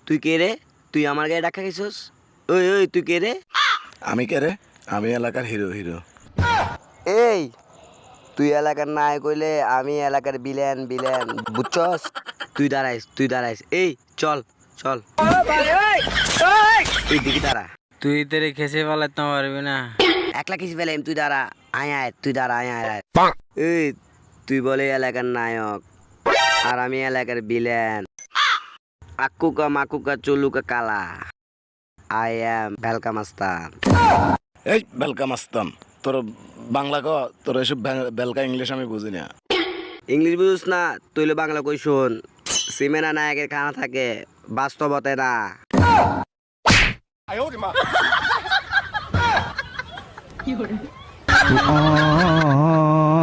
তুই কে রে? তুই আমার গায়ে ডাকা গেছিস? ওই ওই তুই কে রে? আমি কে রে? আমি এলাকার হিরো হিরো। এই তুই এলাকার নাই কইলে আমি এলাকার বিলেন বিলেন, বুঝছস? তুই দাঁড়াইস এই চল চল এই দিকে দাঁড়া। তুই তেরে খেসে পালাতে পারবি না। একলা কিছু ফেলে তুই দাঁড়া। আয় আয় তুই দাঁড়া আয় আয় আয়। এই তুই বলে এলাকার নায়ক আর আমি এলাকার বিলেন। আকুকা মাকুকা চুলুকা কালা। আই এম ভেলকা মাস্তান। এই বেলকা মাস্তান, তোর বাংলা ক, তোর এসব বেলকা ইংলিশ আমি বুঝি না। ইংলিশ বুঝিস না? তুইলে বাংলা কই শোন। সিমেনা নায়কের খানা থাকে, বাস্তবতে না। Oh